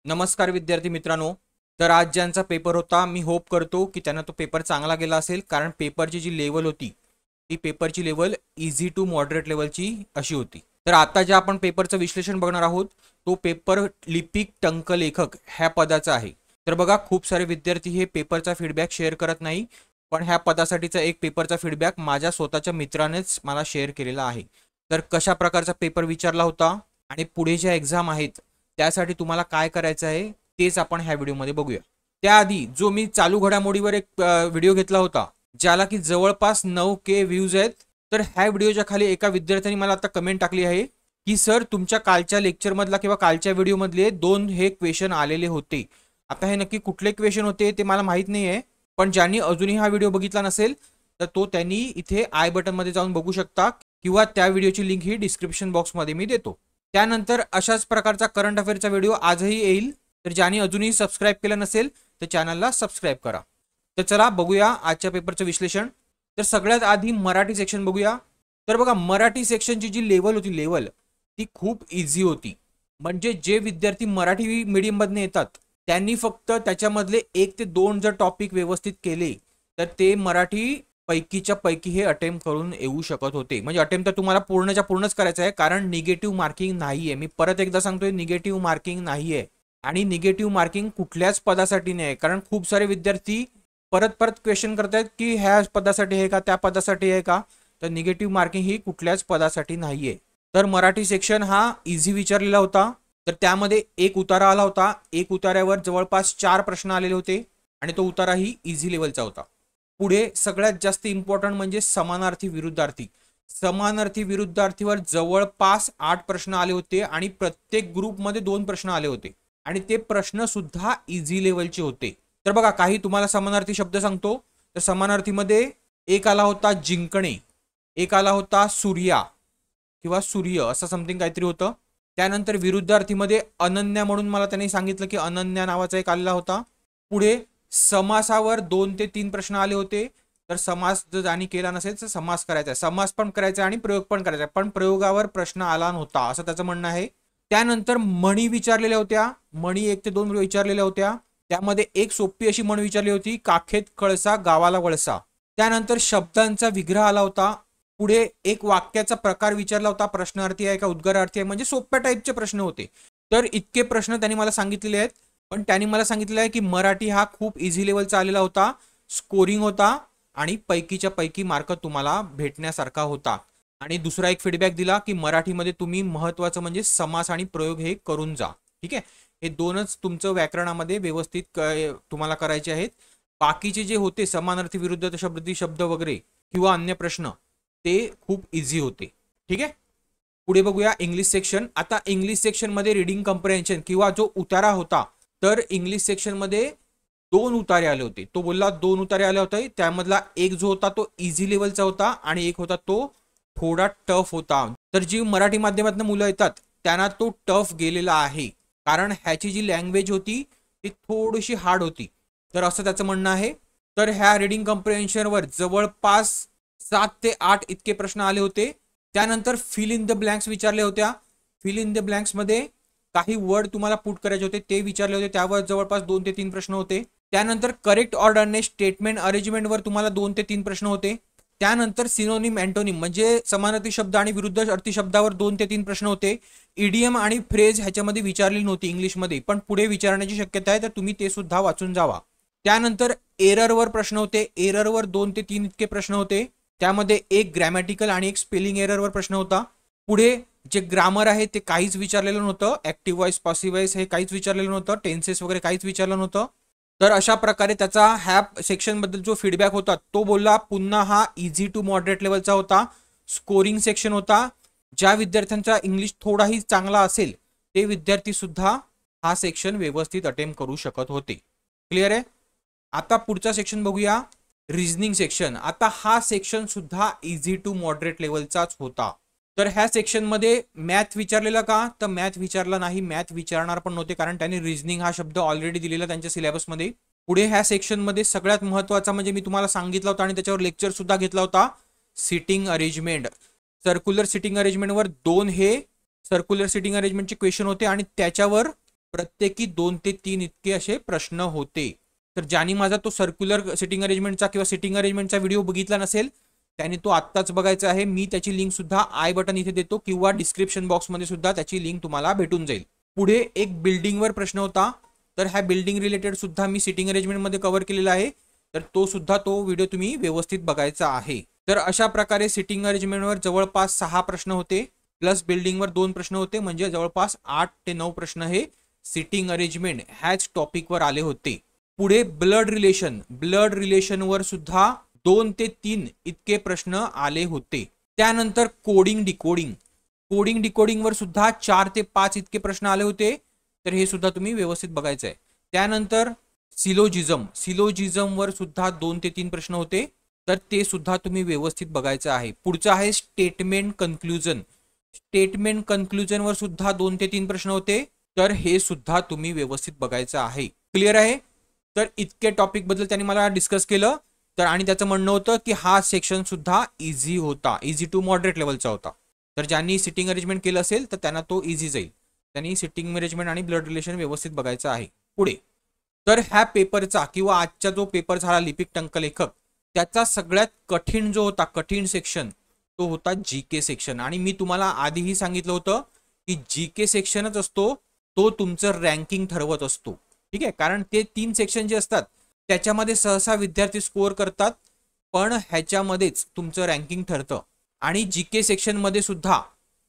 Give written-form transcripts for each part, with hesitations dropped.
नमस्कार विद्यार्थी मित्रांनो. तर आज ज्यांचा पेपर होता मी होप करतो की त्यांना तो पेपर चांगला गेला असेल, कारण पेपरची जी लेवल होती ती पेपरची लेवल इझी टू मॉडरेट लेवलची अशी होती. तर आता जे आपण पेपरचं विश्लेषण बघणार आहोत तो पेपर लिपिक टंकलेखक ह्या पदाचा आहे. तर बघा, खूप सारे विद्यार्थी हे पेपरचा फीडबॅक शेअर करत नाही, पण ह्या पदासाठीचा एक पेपरचा फीडबॅक माझ्या स्वतःच्या मित्रानेच मला शेअर केलेला आहे. तर कशा प्रकारचा पेपर विचारला होता आणि पुढे ज्या एक्झाम आहेत त्यासाठी तुम्हाला काय करायचं आहे तेच आपण ह्या व्हिडिओमध्ये बघूया. त्याआधी जो मी चालू घडामोडीवर एक व्हिडिओ घेतला होता ज्याला की जवळपास 9K व्ह्यूज आहेत, तर ह्या व्हिडिओच्या खाली एका विद्यार्थ्यांनी मला आता कमेंट टाकली आहे की सर, तुमच्या कालच्या लेक्चरमधला किंवा कालच्या व्हिडिओमधले 2 हे क्वेश्चन आलेले होते. आता हे नक्की कुठले क्वेश्चन होते ते मला माहीत नाही आहे, पण ज्यांनी अजूनही हा व्हिडिओ बघितला नसेल तर तो त्यांनी इथे आय बटनमध्ये जाऊन बघू शकता, किंवा त्या व्हिडिओची लिंक ही डिस्क्रिप्शन बॉक्समध्ये मी देतो. त्यानंतर अशाच प्रकारचा करंट अफेअरचा व्हिडिओ आजही येईल, तर ज्यांनी अजूनही सबस्क्राईब केलं नसेल तर चॅनलला सबस्क्राईब करा. तर चला बघूया आजच्या पेपरचं विश्लेषण. तर सगळ्यात आधी मराठी सेक्शन बघूया. तर बघा, मराठी सेक्शनची जी लेवल होती ती खूप इझी होती. म्हणजे जे विद्यार्थी मराठी मीडियममधून येतात त्यांनी फक्त त्याच्यामधले 1 ते 2 जर टॉपिक व्यवस्थित केले तर ते मराठी पैकीच्या पैकी हे अटेम्प्ट करून येऊ शकत होते. म्हणजे अटेम्प्ट तर तुम्हाला पूर्णच्या पूर्णच करायचं आहे, कारण निगेटिव्ह मार्किंग नाहीये. मी परत एकदा सांगतोय, निगेटिव्ह मार्किंग नाहीये. आणि निगेटिव्ह मार्किंग कुठल्याच पदासाठी नाही, कारण खूप सारे विद्यार्थी परत परत क्वेश्चन करतायत की ह्या पदासाठी आहे का, त्या पदासाठी आहे का. तर निगेटिव्ह मार्किंग ही कुठल्याच पदासाठी नाहीये. तर मराठी सेक्शन हा इझी विचारलेला होता. तर त्यामध्ये एक उतारा आला होता. एक उतार्यावर जवळपास 4 प्रश्न आलेले होते आणि तो उताराही इझी लेवलचा होता. पुढे सगळ्यात जास्त इम्पॉर्टंट म्हणजे समानार्थी विरुद्धार्थी. समानार्थी विरुद्धार्थीवर जवळपास 8 प्रश्न आले होते आणि प्रत्येक ग्रुपमध्ये 2 प्रश्न आले होते आणि ते प्रश्न सुद्धा इझी लेवलचे होते. तर बघा, काही तुम्हाला समानार्थी शब्द सांगतो. तर समानार्थीमध्ये एक आला होता जिंकणे, एक आला होता सूर्या किंवा सूर्य असं समथिंग काहीतरी होतं. त्यानंतर विरुद्धार्थीमध्ये अनन्या म्हणून मला त्यांनी सांगितलं की अनन्या नावाचा एक आलेला होता. पुढे समासावर 2 ते 3 प्रश्न आले होते. तर समास जर ज्यांनी केला नसेल तर समास करायचा आहे, समास पण करायचा आणि प्रयोग पण करायचा आहे, पण प्रयोगावर प्रश्न आला नव्हता असं त्याचं म्हणणं आहे. त्यानंतर म्हणी विचारलेल्या होत्या. म्हणी 1 ते 2 विचारलेल्या होत्या. त्यामध्ये एक सोपी अशी म्हण विचारली होती, काखेत कळसा गावाला वळसा. त्यानंतर शब्दांचा विग्रह आला होता. पुढे एक वाक्याचा प्रकार विचारला होता, प्रश्नार्थी आहे का उद्गारार्थी आहे, म्हणजे सोप्या टाईपचे प्रश्न होते. तर इतके प्रश्न त्यांनी मला सांगितलेले आहेत. पण त्यांनी मला सांगितलं आहे की मराठी हा खूप इझी लेवलचा आलेला होता, स्कोरिंग होता आणि पैकीच्या पैकी मार्क तुम्हाला भेटण्यासारखा होता. आणि दुसरा एक फीडबॅक दिला की मराठीमध्ये तुम्ही महत्वाचं म्हणजे समास आणि प्रयोग हे करून जा. ठीक आहे, हे 2च तुमचं व्याकरणामध्ये व्यवस्थित तुम्हाला करायचे आहेत. बाकीचे जे होते समानार्थी विरुद्ध शब्द वगैरे किंवा अन्य प्रश्न ते खूप इझी होते. ठीक आहे, पुढे बघूया इंग्लिश सेक्शन. आता इंग्लिश सेक्शन मध्ये रीडिंग कम्प्रेन्शन किंवा जो उतारा होता, तर इंग्लिश सेक्शन मध्ये 2 उतारे आले होते. तो बोलला 2 उतारे आले होते. त्यामधला एक जो होता तो इझी लेवलचा होता आणि एक होता तो थोडा टफ होता. तर जी मराठी माध्यमातून मुलं येतात त्यांना तो टफ गेलेला आहे, कारण ह्याची जी लँग्वेज होती ती थोडीशी हार्ड होती. तर असं त्याचं म्हणणं आहे. तर ह्या रीडिंग कम्प्रेन्शनवर जवळपास 7 ते 8 इतके प्रश्न आले होते. त्यानंतर फिल इन द ब्लँक्स विचारले होत्या. फिल इन द ब्लँक्स मध्ये काही वर्ड तुम्हाला पुट करायचे होते ते विचारले होते. त्यावर जवळपास 2 ते 3 प्रश्न होते. त्यानंतर करेक्ट ऑर्डरने स्टेटमेंट अरेंजमेंटवर तुम्हाला 2 ते 3 प्रश्न होते. त्यानंतर सिनोनिम अँटोनिम म्हणजे समानार्थी शब्द आणि विरुद्ध अर्थी शब्दावर 2 ते 3 प्रश्न होते. इडियम आणि फ्रेज ह्याच्यामध्ये विचारली नव्हती इंग्लिशमध्ये, पण पुढे विचारण्याची शक्यता आहे, तर तुम्ही ते सुद्धा वाचून जावा. त्यानंतर एररवर प्रश्न होते. एररवर 2 ते 3 इतके प्रश्न होते. त्यामध्ये एक ग्रॅमॅटिकल आणि एक स्पेलिंग एररवर प्रश्न होता. पुढे जे ग्रामर आहे ते काहीच विचारलेलं नव्हतं. ऍक्टिव्ह वॉइस, पॅसिव्ह वॉइस हे काहीच विचारलेलं नव्हतं. टेन्सेस वगैरे काहीच विचारलं नव्हतं. तर अशा प्रकारे त्याचा ह्या सेक्शन बद्दल जो फीडबॅक होता तो बोलला पुन्हा हा इझी टू मॉडरेट लेवलचा होता. स्कोरिंग सेक्शन होता. ज्या विद्यार्थ्यांचा इंग्लिश थोडाही चांगला असेल ते विद्यार्थी सुद्धा हा सेक्शन व्यवस्थित अटेम्प्ट करू शकत होते. क्लिअर आहे. आता पुढचा सेक्शन बघूया, रिझनिंग सेक्शन. आता हा सेक्शन सुद्धा इझी टू मॉडरेट लेवलचाच होता. तर ह्या सेक्शनमध्ये मॅथ विचारलेला का, तर मॅथ विचारला नाही. मॅथ विचारणार पण नव्हते, कारण त्यांनी रिझनिंग हा शब्द ऑलरेडी दिलेला त्यांच्या सिलेबसमध्ये. पुढे ह्या सेक्शनमध्ये सगळ्यात महत्त्वाचा म्हणजे मी तुम्हाला सांगितलं होतं आणि त्याच्यावर लेक्चर सुद्धा घेतला होता, सिटिंग अरेंजमेंट. सर्क्युलर सिटिंग अरेंजमेंटवर 2 हे सर्क्युलर सिटिंग अरेंजमेंटचे क्वेश्चन होते आणि त्याच्यावर प्रत्येकी 2 ते 3 इतके असे प्रश्न होते. तर ज्यांनी माझा तो सर्क्युलर सिटिंग अरेंजमेंटचा किंवा सिटिंग अरेंजमेंटचा व्हिडिओ बघितला नसेल त्याने तो आत्ताच बघायचा आहे. मी त्याची लिंक सुद्धा आय बटन इथे देतो किंवा डिस्क्रिप्शन बॉक्समध्ये सुद्धा त्याची लिंक तुम्हाला भेटून जाईल. पुढे एक बिल्डिंगवर प्रश्न होता. तर ह्या बिल्डिंग रिलेटेड सुद्धा मी सिटिंग अरेंजमेंटमध्ये कव्हर केलेला आहे. तर तो व्हिडिओ तुम्ही व्यवस्थित बघायचा आहे. तर अशा प्रकारे सिटिंग अरेंजमेंटवर जवळपास 6 प्रश्न होते प्लस बिल्डिंगवर 2 प्रश्न होते, म्हणजे जवळपास 8 ते 9 प्रश्न हे सिटिंग अरेंजमेंट ह्याच टॉपिकवर आले होते. पुढे ब्लड रिलेशनवर सुद्धा 2 ते 3 इतके प्रश्न आले होते. त्यानंतर कोडिंग डिकोडिंगवर सुद्धा 4 ते 5 इतके प्रश्न आले होते. तर हे सुद्धा तुम्ही व्यवस्थित बघायचं आहे. त्यानंतर सिलोजिझमवर सुद्धा 2 ते 3 प्रश्न होते. तर ते सुद्धा तुम्ही व्यवस्थित बघायचं आहे. पुढचं आहे स्टेटमेंट कन्क्लुजनवर सुद्धा 2 ते 3 प्रश्न होते. तर हे सुद्धा तुम्ही व्यवस्थित बघायचं आहे. क्लिअर आहे. तर इतके टॉपिक बद्दल त्यांनी मला डिस्कस केलं. तर आणि त्याचं म्हणणं होतं की हा सेक्शन सुद्धा इझी होता, इझी टू मॉडरेट लेवलचा होता. तर ज्यांनी सिटिंग अरेंजमेंट केलं असेल तर त्यांना तो इझी जाईल. त्यांनी सिटिंग अरेंजमेंट आणि ब्लड रिलेशन व्यवस्थित बघायचं आहे. पुढे तर ह्या पेपरचा किंवा आजचा जो पेपर झाला लिपिक टंकलेखक त्याचा सगळ्यात कठीण जो होता कठीण सेक्शन तो होता जीके सेक्शन. आणि मी तुम्हाला आधीही सांगितलं होतं की जीके सेक्शनच असतो तो तुमचं रँकिंग ठरवत असतो. ठीक आहे, कारण ते 3 सेक्शन जे असतात त्याच्यामध्ये सहसा विद्यार्थी स्कोअर करतात, पण ह्याच्यामध्येच तुमचं रँकिंग ठरतं. आणि जीके सेक्शन मध्ये सुद्धा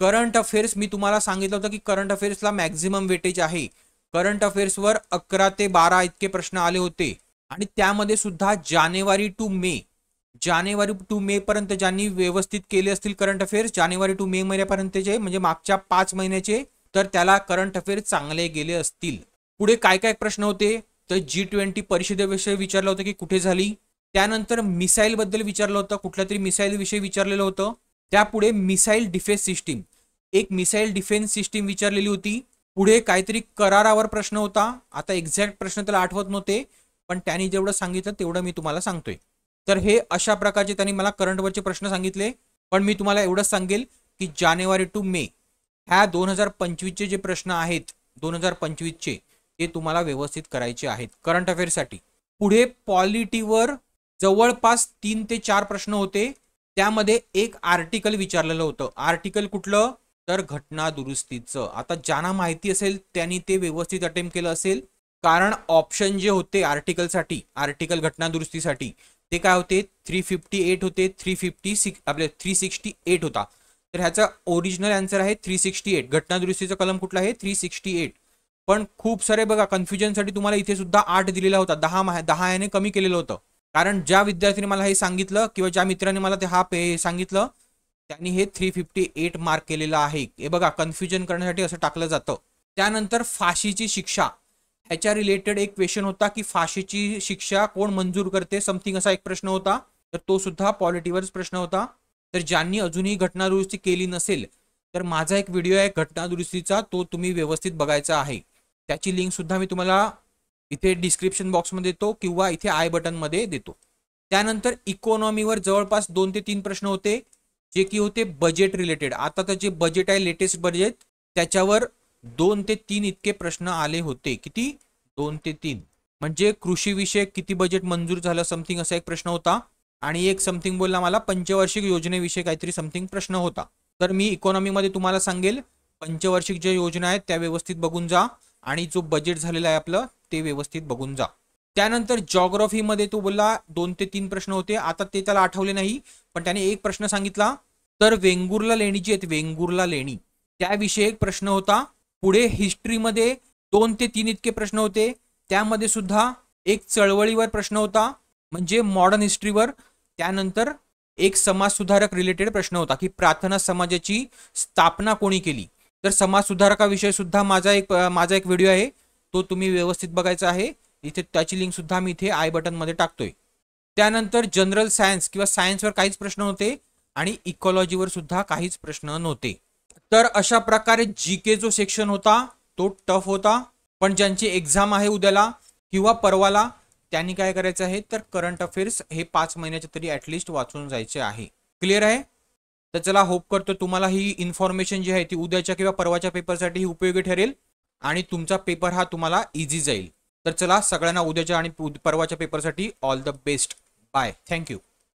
करंट अफेअर्स मी तुम्हाला सांगितलं होतं की करंट अफेअर्सला मॅक्झिमम वेटेज आहे. करंट अफेअर्सवर 11 ते 12 इतके प्रश्न आले होते. आणि त्यामध्ये सुद्धा जानेवारी टू मे पर्यंत ज्यांनी व्यवस्थित केले असतील करंट अफेअर्स जानेवारी टू मे महिन्यापर्यंतचे म्हणजे मागच्या 5 महिन्याचे, तर त्याला करंट अफेअर्स चांगले गेले असतील. पुढे काय काय प्रश्न होते तर G20 परिषदेविषयी विचारलं होतं की कुठे झाली. त्यानंतर मिसाईल बद्दल विचारलं होतं, कुठल्या तरी मिसाईल विषयी विचारलेलं होतं. त्यापुढे मिसाईल डिफेन्स सिस्टीम, एक मिसाईल डिफेन्स सिस्टीम विचारलेली होती. पुढे काहीतरी करारावर प्रश्न होता. आता एक्झॅक्ट प्रश्न त्याला आठवत नव्हते, पण त्यांनी जेवढं सांगितलं तेवढं मी तुम्हाला सांगतोय. तर हे अशा प्रकारचे त्यांनी मला करंटवरचे प्रश्न सांगितले. पण मी तुम्हाला एवढंच सांगेल की जानेवारी टू मे ह्या 2025चे जे प्रश्न आहेत 2025चे ते तुम्हाला व्यवस्थित करायचे आहेत करंट अफेअर्ससाठी. पुढे पॉलिटीवर जवळपास 3 ते 4 प्रश्न होते. त्यामध्ये एक आर्टिकल विचारलेलं होतं. आर्टिकल कुठलं तर घटना दुरुस्तीचं. आता ज्यांना माहिती असेल त्यांनी ते व्यवस्थित अटेम्प्ट केलं असेल, कारण ऑप्शन जे होते आर्टिकलसाठी आर्टिकल घटना दुरुस्तीसाठी ते काय होते 358 होते, 356 आपले 368 होता. तर ह्याचा ओरिजिनल आन्सर आहे 368. घटना दुरुस्तीचा कलम कुठला आहे 368. पण खूप सारे बघा कन्फ्युजनसाठी तुम्हाला इथे सुद्धा 8 दिलेला होता, 10 याने कमी केलेलं होतं. कारण ज्या विद्यार्थ्यांनी मला हे सांगितलं किंवा ज्या मित्रांनी मला ते सांगितलं त्यांनी हे 358 मार्क केलेलं आहे. हे बघा कन्फ्युजन करण्यासाठी असं टाकलं जातं. त्यानंतर फाशीची शिक्षा ह्याच्या रिलेटेड एक क्वेश्चन होता की फाशीची शिक्षा कोण मंजूर करते समथिंग असा एक प्रश्न होता. तर तो सुद्धा पॉलिटीवरच प्रश्न होता. तर ज्यांनी अजूनही घटना दुरुस्ती केली नसेल तर माझा एक व्हिडिओ आहे घटना दुरुस्तीचा, तो तुम्ही व्यवस्थित बघायचा आहे. त्याची लिंक सुद्धा मी तुम्हाला इथे डिस्क्रिप्शन बॉक्समध्ये देतो किंवा इथे आय बटनमध्ये देतो. त्यानंतर इकॉनॉमीवर जवळपास 2 ते 3 प्रश्न होते जे की होते बजेट रिलेटेड. आता तर जे बजेट आहे लेटेस्ट बजेट त्याच्यावर 2 ते 3 इतके प्रश्न आले होते. किती 2 ते 3 म्हणजे कृषी विषयक किती बजेट मंजूर झालं समथिंग असा एक प्रश्न होता. आणि एक समथिंग बोलला मला पंचवार्षिक योजनेविषयी काहीतरी समथिंग प्रश्न होता. तर मी इकॉनॉमीमध्ये तुम्हाला सांगेल पंचवार्षिक ज्या योजना आहेत त्या व्यवस्थित बघून जा आणि जो बजेट झालेला आहे आपलं ते व्यवस्थित बघून जा. त्यानंतर जॉग्राफीमध्ये तो बोलला 2 ते 3 प्रश्न होते. आता ते त्याला आठवले नाही, पण त्याने एक प्रश्न सांगितला. तर वेंगुर्ला लेणी जी आहेत वेंगुर्ला लेणी त्याविषयी एक प्रश्न होता. पुढे हिस्ट्रीमध्ये 2 ते 3 इतके प्रश्न होते. त्यामध्ये सुद्धा एक चळवळीवर प्रश्न होता म्हणजे मॉडर्न हिस्ट्रीवर. त्यानंतर एक समाज सुधारक रिलेटेड प्रश्न होता की प्रार्थना समाजाची स्थापना कोणी केली. तर समाज सुधारकाविषयी सुद्धा माझा एक व्हिडिओ आहे, तो तुम्ही व्यवस्थित बघायचा आहे. इथे त्याची लिंक सुद्धा मी इथे आय बटन मध्ये टाकतोय. त्यानंतर जनरल सायन्स किंवा सायन्सवर काहीच प्रश्न नव्हते आणि इकॉलॉजीवर सुद्धा काहीच प्रश्न नव्हते. तर अशा प्रकारे जीके जो सेक्शन होता तो टफ होता. पण ज्यांची एक्झाम आहे उद्याला किंवा परवाला त्यांनी काय करायचं आहे तर करंट अफेअर्स हे 5 महिन्याचे तरी ऍटलिस्ट वाचून जायचे आहे. क्लिअर आहे. तर चला होप करतो तुम्हाला ही इन्फॉर्मेशन जी आहे ती उद्याच्या किंवा परवाच्या पेपरसाठी उपयोगी ठरेल. आणि तुमचा पेपर हा तुम्हाला इझी जाईल. तर चला, सगळ्यांना उद्याच्या आणि परवाच्या पेपरसाठी all the best. Bye. Thank you.